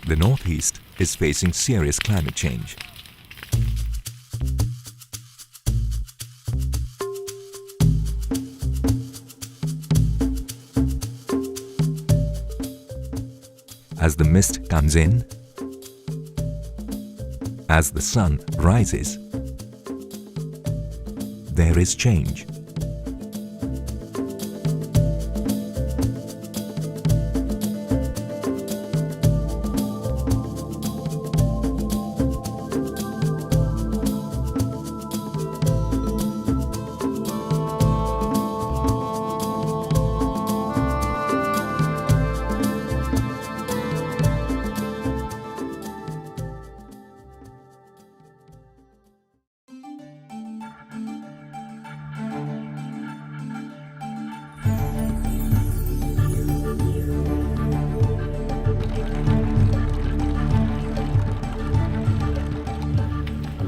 The Northeast is facing serious climate change. As the mist comes in, as the sun rises, there is change.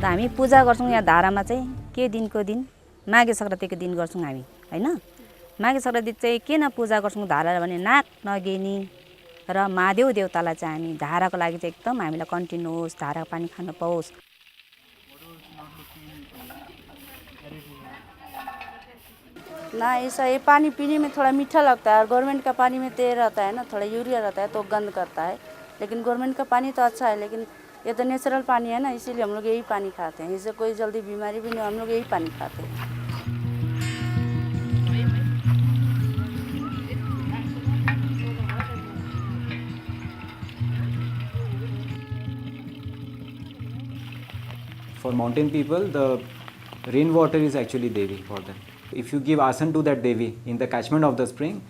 हामी पूजा गर्छौं यहाँ धारामा चाहिँ के दिनको दिन माघे संक्रान्तिको दिन गर्छौं हामी हैन माघे संक्रान्ति चाहिँ किन पूजा गर्छौं धारा भने नाक नगेनी र महादेव देवतालाई चाहिँ हामी धाराको लागि चाहिँ एकदम हामीलाई कन्टिन्यू होस् धाराको पानी खान पाओस्। ना ऐसा ये पानी पीने में थोड़ा मीठा लगता है और गवर्नमेंट का पानी में तेल रहता है ना थोड़ा यूरिया रहता है तो गंद करता है लेकिन गवर्नमेंट का पानी तो अच्छा है लेकिन ये तो नेचुरल पानी है ना इसीलिए हम लोग यही पानी खाते हैं इससे कोई जल्दी बीमारी भी नहीं हम लोग यही पानी खाते हैं। For mountain people, the rainwater is actually Devi for them. If you give asan to that Devi in the catchment of the spring,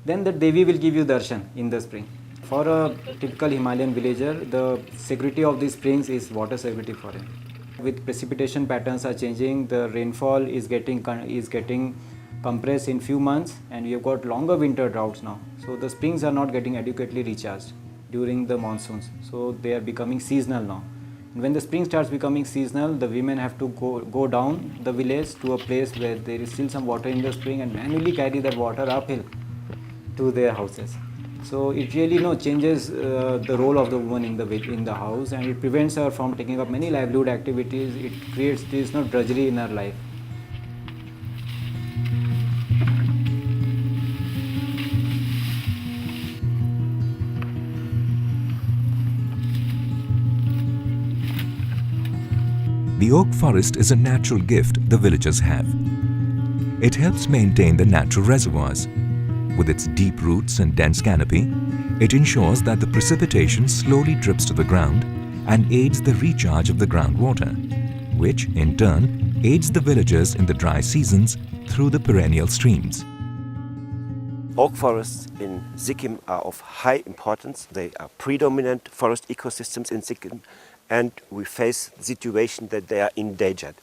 then the Devi will give you darshan in the spring. For a typical Himalayan villager, the security of these springs is water security for him. With precipitation patterns are changing, the rainfall is getting compressed in few months, and we have got longer winter droughts now. So the springs are not getting adequately recharged during the monsoons. So they are becoming seasonal now. And when the spring starts becoming seasonal, the women have to go down the village to a place where there is still some water in the spring and manually carry that water uphill to their houses. So it really changes the role of the woman in the house, and it prevents her from taking up many livelihood activities. It creates this drudgery in her life. The oak forest is a natural gift the villagers have. It helps maintain the natural reservoirs. With its deep roots and dense canopy, it ensures that the precipitation slowly drips to the ground and aids the recharge of the groundwater, which in turn aids the villagers in the dry seasons through the perennial streams. Oak forests in Sikkim are of high importance. They are predominant forest ecosystems in Sikkim, and we face the situation that they are endangered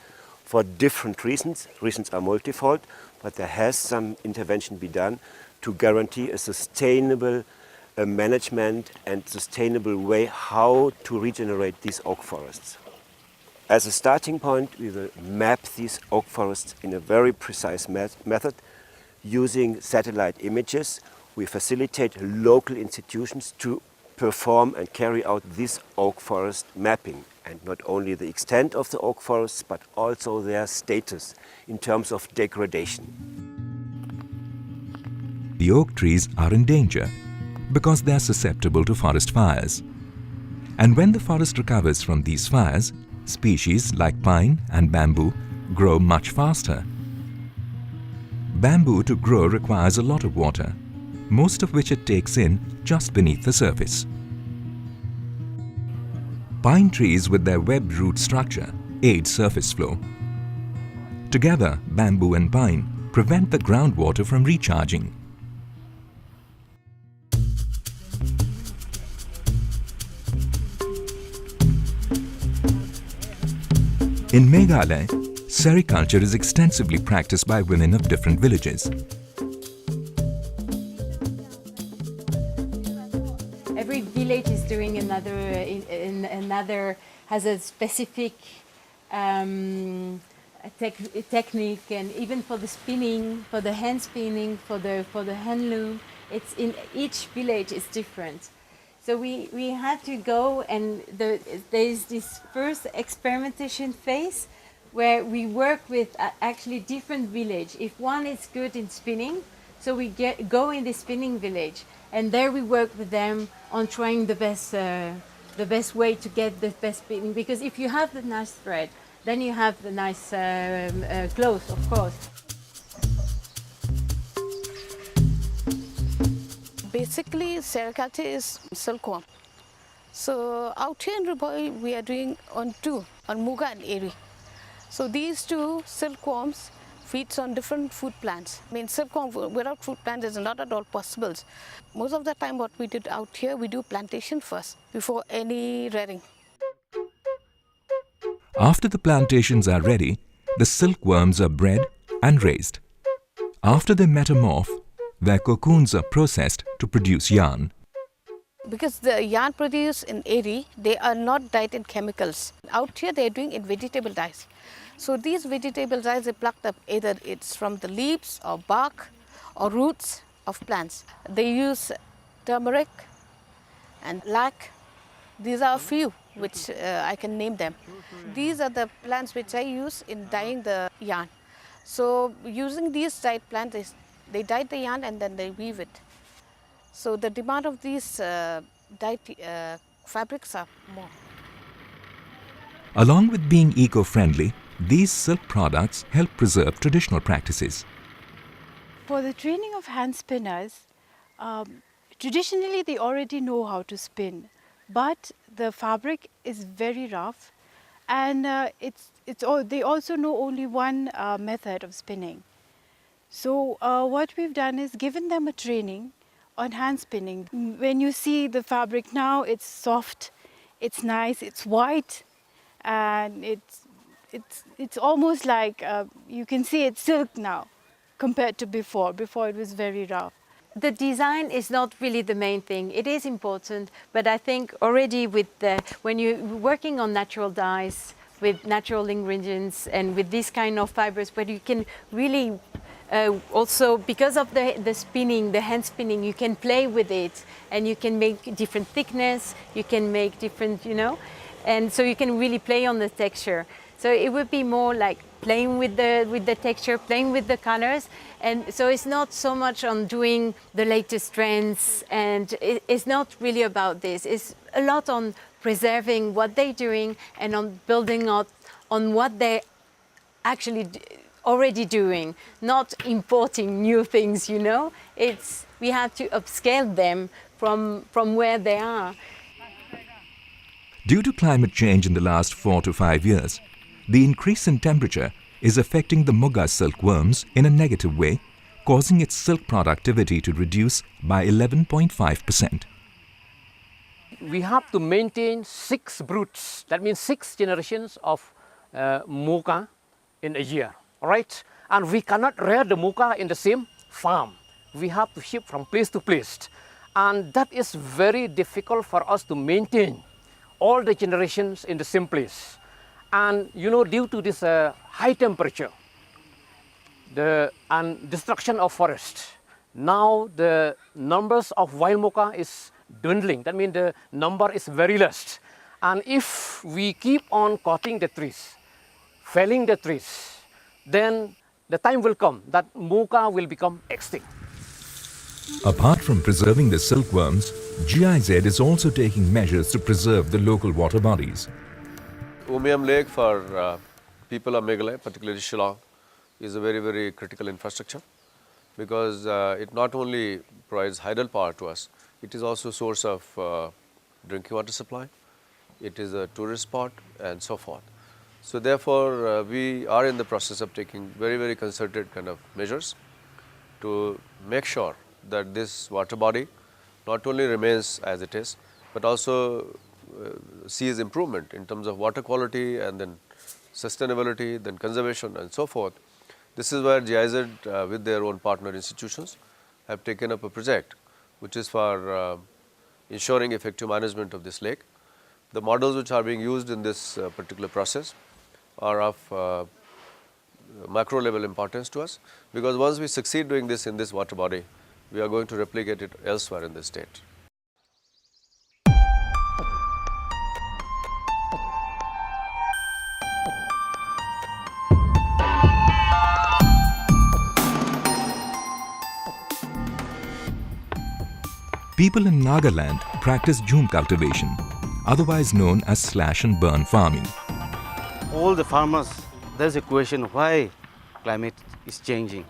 for different reasons. Reasons are multifold, but there has some intervention be done to guarantee a sustainable management and sustainable way how to regenerate these oak forests. As a starting point, we will map these oak forests in a very precise method. Using satellite images, we facilitate local institutions to perform and carry out this oak forest mapping, and not only the extent of the oak forests, but also their status in terms of degradation. The oak trees are in danger because they are susceptible to forest fires. And when the forest recovers from these fires, species like pine and bamboo grow much faster. Bamboo to grow requires a lot of water, most of which it takes in just beneath the surface. Pine trees with their webbed root structure aid surface flow. Together, bamboo and pine prevent the groundwater from recharging. In Meghalaya, sericulture is extensively practiced by women of different villages. Every village is doing another has a specific technique, and even for the spinning, for the hand spinning, for the hand loom, it's in each village is different. So we had to go, and there's this first experimentation phase where we work with actually different village. If one is good in spinning, so we go in the spinning village, and there we work with them on trying the best way to get the best spinning. Because if you have the nice thread, then you have the nice clothes, of course. Basically, Sericate is silkworm. So out here in Rubai, we are doing on two, on Muga and Eri. So these two silkworms feeds on different food plants. I mean, silkworm without food plants is not at all possible. Most of the time what we did out here, we do plantation first before any rearing. After the plantations are ready, the silkworms are bred and raised. After they metamorph, their cocoons are processed to produce yarn. Because the yarn produced in Eri, they are not dyed in chemicals. Out here they are doing in vegetable dyes. So these vegetable dyes are plucked up, either it's from the leaves or bark or roots of plants. They use turmeric and lac. These are a few which I can name them. These are the plants which I use in dyeing the yarn. So using these dyed plants, they dye the yarn and then they weave it. So the demand of these dyed fabrics are more. Along with being eco-friendly, these silk products help preserve traditional practices. For the training of hand spinners, traditionally they already know how to spin, but the fabric is very rough, and they also know only one method of spinning. So what we've done is given them a training on hand spinning. When you see the fabric now, it's soft, it's nice, it's white, and it's almost like you can see it's silk now compared to before. Before it was very rough. The design is not really the main thing. It is important, but I think already when you're working on natural dyes with natural ingredients and with this kind of fibers, where you can really also, because of the spinning, the hand spinning, you can play with it and you can make different thickness, you can make different, and so you can really play on the texture. So it would be more like playing with the texture, playing with the colors, and so it's not so much on doing the latest trends, and it's not really about this. It's a lot on preserving what they're doing and on building up on what they're actually already doing, not importing new things, we have to upscale them from where they are. Due to climate change in the last 4 to 5 years, the increase in temperature is affecting the Muga silkworms in a negative way, causing its silk productivity to reduce by 11.5%. We have to maintain 6 broods, that means 6 generations of Muga in a year, right? And we cannot rear the Muga in the same farm. We have to ship from place to place. And that is very difficult for us to maintain all the generations in the same place. And due to this high temperature and destruction of forest, now the numbers of wild Muga is dwindling. That means the number is very less. And if we keep on cutting the trees, felling the trees, then the time will come that Muga will become extinct. Apart from preserving the silkworms, GIZ is also taking measures to preserve the local water bodies. Umiam Lake for people of Meghalaya, particularly Shillong, is a very, very critical infrastructure because it not only provides hydel power to us, it is also a source of drinking water supply, it is a tourist spot and so forth. So therefore, we are in the process of taking very, very concerted kind of measures to make sure that this water body not only remains as it is, but also sees improvement in terms of water quality and then sustainability, then conservation and so forth. This is where GIZ with their own partner institutions have taken up a project which is for ensuring effective management of this lake. The models which are being used in this particular process are of macro level importance to us, because once we succeed doing this in this water body, we are going to replicate it elsewhere in the state. People in Nagaland practice jhum cultivation, otherwise known as slash and burn farming. All the farmers, there's a question why climate is changing.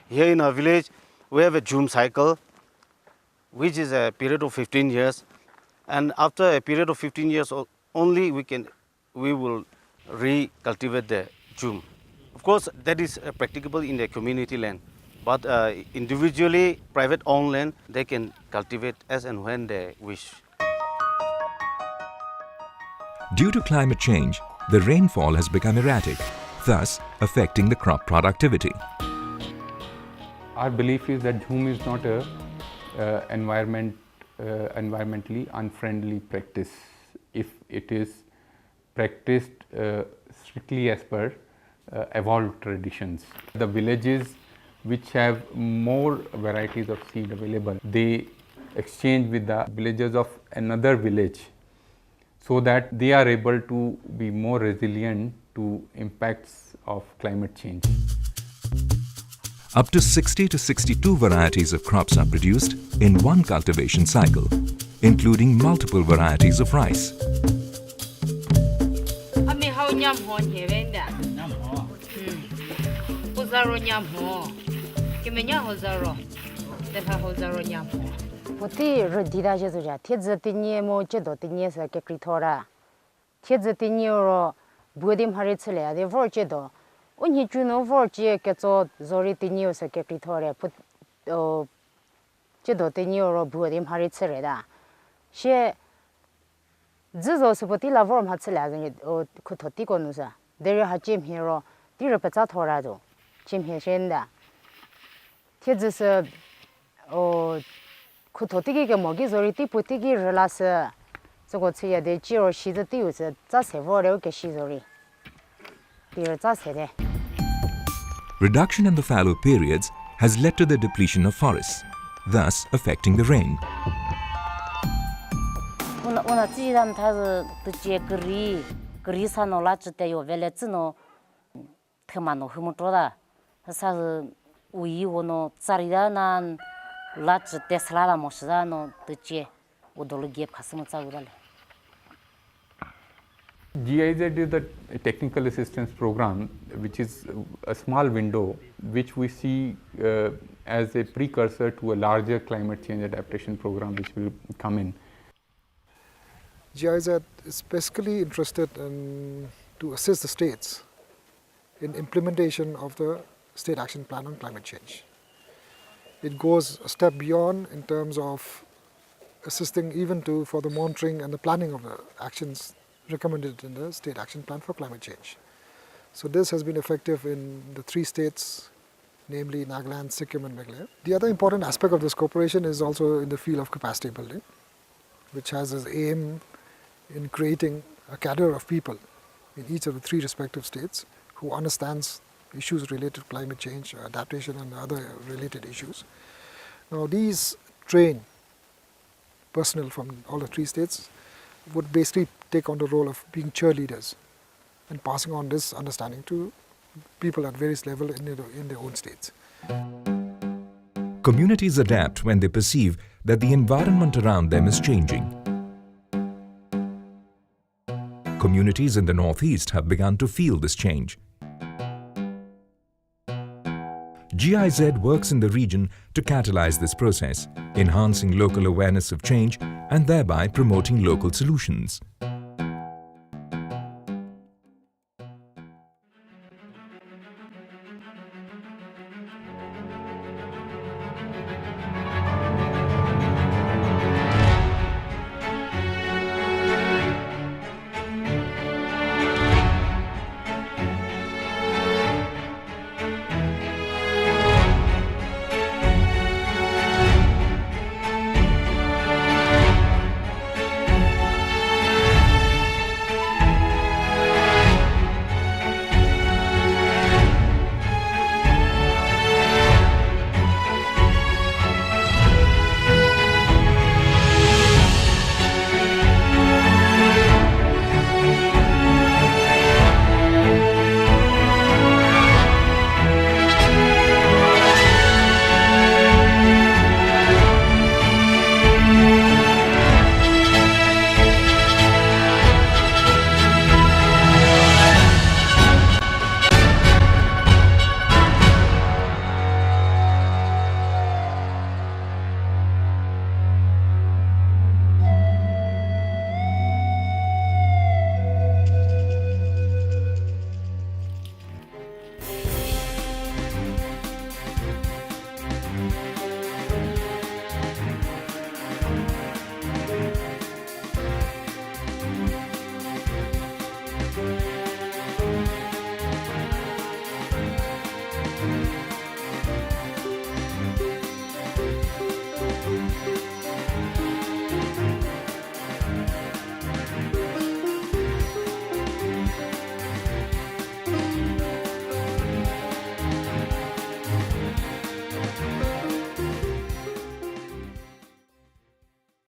Here in our village, we have a jhum cycle, which is a period of 15 years. And after a period of 15 years only, we will recultivate the jhum. Of course, that is practicable in the community land. But individually, private owned land, they can cultivate as and when they wish. Due to climate change, the rainfall has become erratic, thus affecting the crop productivity. Our belief is that jhum is not a environmentally unfriendly practice if it is practiced strictly as per evolved traditions. The villages which have more varieties of seed available, they exchange with the villagers of another village so that they are able to be more resilient to impacts of climate change. Up to 60 to 62 varieties of crops are produced in one cultivation cycle, including multiple varieties of rice. Poti rodida jesuja, tiedza tinye mo jedo tinye sa ke kritora. Tiedza tinye ro budim haritzele, de vorjedo. Unhi juno vorje ke zo zori tinye sa ke kritora, put jedo tinye ro budim haritzele da. She zizo supoti la vorm hatzele azin o kutoti konusa. Dere ha jim hero, dire petza thorado. Jim he shenda. Tiedza sa o kutotige mogi zori ti putigi relasa zogo tsuya de jiro shiza ti usa za se vore ke shizori dir za se de. Reduction in the fallow periods has led to the depletion of forests, thus affecting the rain. Una tsidan tazu tje gri sano la chite yo vele tsino themano humutoda sa ui wono tsarida nan Lots of Tesla Mosano, the Che, Udologie Casamutagale. GIZ is the technical assistance program, which is a small window which we see as a precursor to a larger climate change adaptation program which will come in. GIZ is basically interested to assist the states in implementation of the State Action Plan on Climate Change. It goes a step beyond in terms of assisting even for the monitoring and the planning of the actions recommended in the State Action Plan for Climate Change. So this has been effective in the 3 states, namely Nagaland, Sikkim and Meghalaya. The other important aspect of this cooperation is also in the field of capacity building, which has its aim in creating a cadre of people in each of the 3 respective states who understands issues related to climate change, adaptation and other related issues. Now these trained personnel from all the 3 states would basically take on the role of being cheerleaders and passing on this understanding to people at various levels in their own states. Communities adapt when they perceive that the environment around them is changing. Communities in the Northeast have begun to feel this change. GIZ works in the region to catalyze this process, enhancing local awareness of change and thereby promoting local solutions.